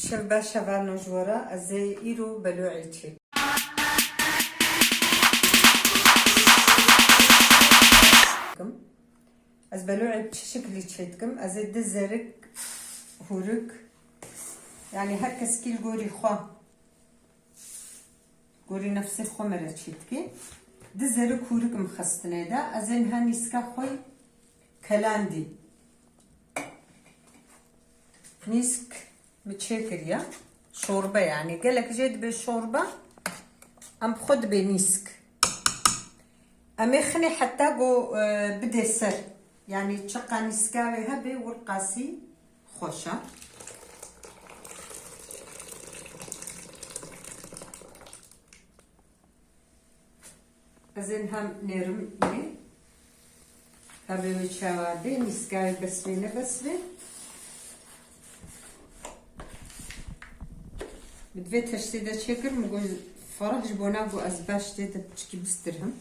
شف باشا فانو جورا ازي ايرو بلوعي تشي از بلوعي بشكل تشيتكم ازي دزرك هورك يعني هكا سكيل قوري خوا قوري نفسي خمرة تشيتكي دزرك هورك مخستنا دا ازين هاني سكا خوي كلاندي نيسك متشكر يا شوربة يعني قالك جيد بالشوربة ام خد بنيسك امخني حتى قو بده سر يعني تشقى نسكاوي هبي والقاسي خوشة ازين هم نرم هبي وشوابي نسكاوي بسوي بدفيت هشتيدا تشكر مقول فرح جبونا قو ازباش تيدا تشكي بسترهم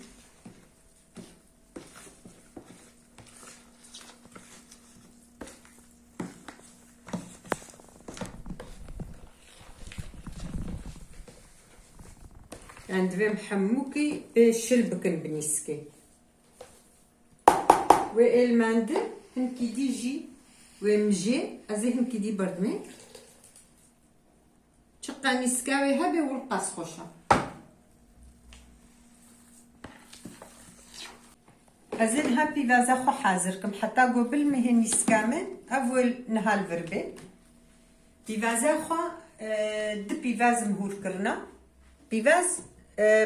عند بهم حموكي شلبكن بنيسكي والماند هنكي ديجي ومجي ازي هنكي دي بردمي شقا نسكاوي هبي والقاس خوشة ازين هابي بازاخو حازركم حتى قبل مهن نسكامن اول نهال فربي بيفازاخو بيفاز مهور كرنا بيفاز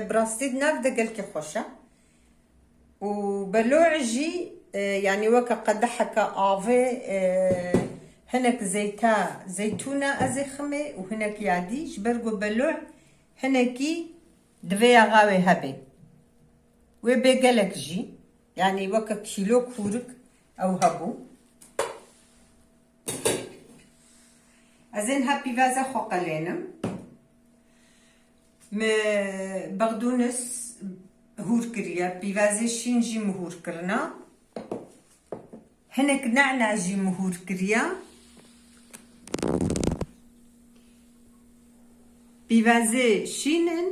براستيد نافده قلكي خوشة وبلوعجي يعني وكا قدحك افي هناك زيتونة ازخمي وهناك يعدي جبرقو بلوع هناكي دفيا غاوي هبي وبيقلك جي يعني وكا كيلو كورك او هبو ازين هابي فازا خو قلينم بغدونس هور كريا بيفازي شينجي مهور كرنا هناك نعنع جي مهور كريا بيفازي شينن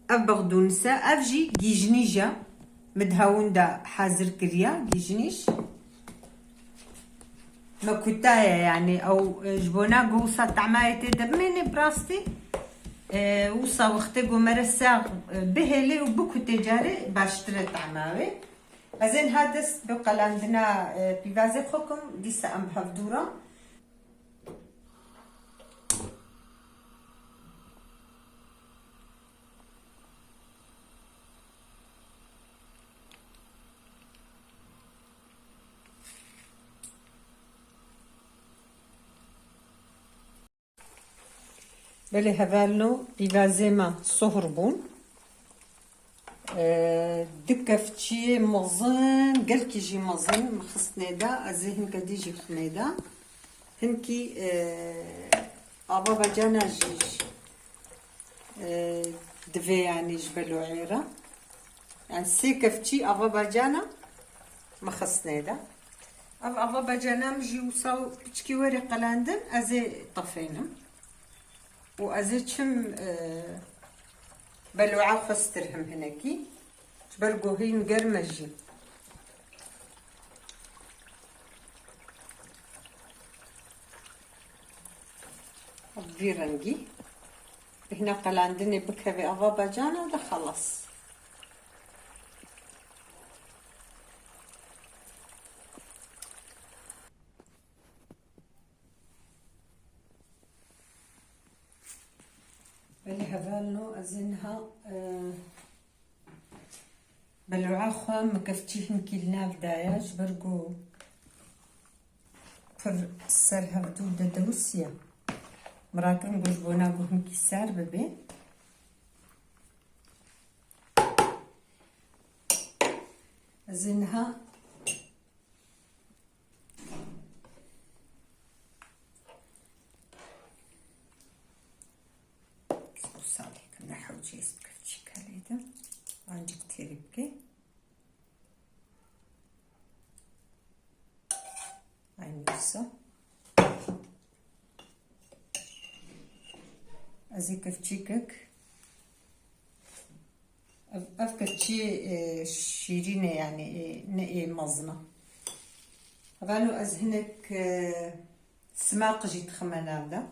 بغدونسا افجي جيجنيجا مدهوندا حازر كريا جيجنيش مكوتايا يعني او جبونا قوصة طعمايتي دميني براستي وصا وختقو مرساغ بهلي وبكو تجاري باشتري طعماوي ازين هادس بقى عندنا بيفازي خوكم ديسا ام بهفدورة بلي هفالو بيفازي ما صهربون دكة فتشي مزن قالكي جي مزن مخصني دا ازي هنكا ديجي خميدا هنكي ابابا جانا جيج دفي يعني جبلو عيرة يعني سيكا فتشي ابابا جانا مخصني دا ابابا جانا مجي وصاو بتشكي وري قلاندن ازي طفينم وازيتشم بلوعة خسترهم هناكي تبرقو هي مقرمجي بفيرنجي هنا قال عندني بكافي اغابا جانا ولا خلص اللي هبالنو ازينها بلوعة خوا مكفتيهن كيلنا بداياج برقو فر سرها بدودة دوسيا مراكن قجبونا قوهم كيسار ببي ازينها نحوجي اسكفتشي كاليدا عندي كتير بكي عين بصة ازي كفتشيكك افكتشي شيرينة يعني نقي مزنة هبالو ازهنك سماق جيت خمنا بدا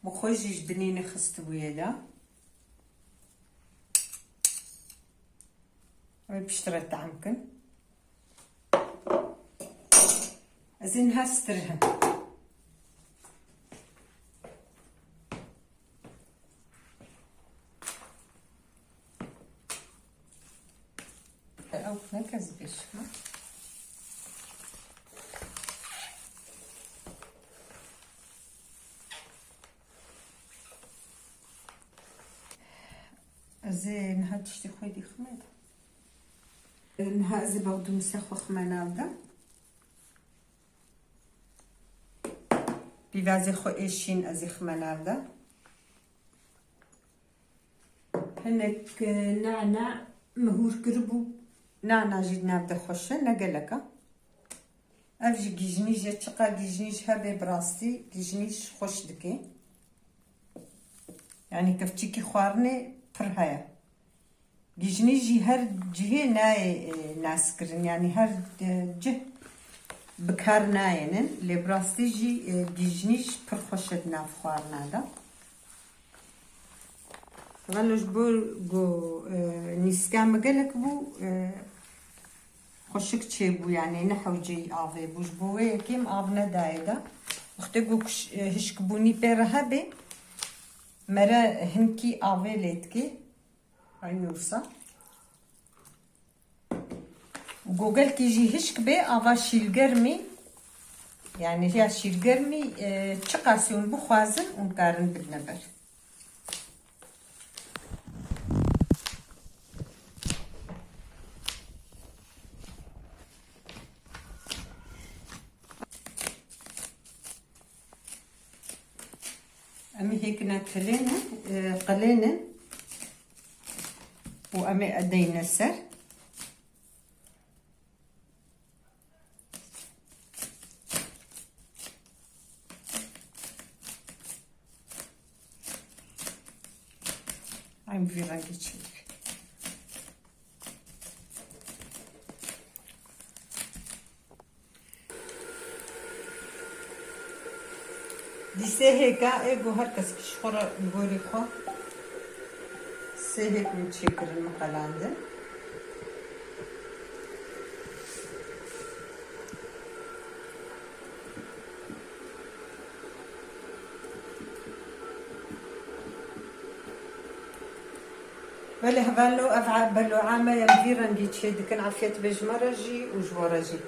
مخوجيش بنيني خست بويدا بشترت عمكن ازينها سترهن او نكز بشها زين هاد تشتي خويدي خميده نها زي باودو مسخ وخمانا بدا بيفازي خو ايشين ازي خمانا بدا هنك نعناع مهور كربو نعناع جدنا بدا خوش نقلكا افجي جيجنيج يتشقا جيجنيج هابي براستي جيجنيج خوش دكي يعني كفتيكي خوارني فرهايا جيجنيجي هر جهه ناي ناسكرن يعني هر جه بكار ناينن لبراستي جي جيجنيج پر خوشت ناف خوارنا دا غلوش بو نيسكا مقلك بو خوشك چه بو يعني نحو جي آوه بوش بوه كيم آونا دايدا اختگو هشك بوني بيرها بي مرا هنكي آوه ليتكي هاي نورسا جوجل كيجي هشك بي آوا شيلگرمي يعني هي شيلگرمي چقاسيون بخوازن ونكارن بالنبر أمي هيك ناكلينا قلينا وأمي أدينا السر عم في رانجي تشيك دي هيك ايجو هركس كشخورة نقولي خو هيك نتشكر المقالة بله هبالو أفعل بلو عامة يمدير عندي تشيد كان عفيت بجمرجي وجورجي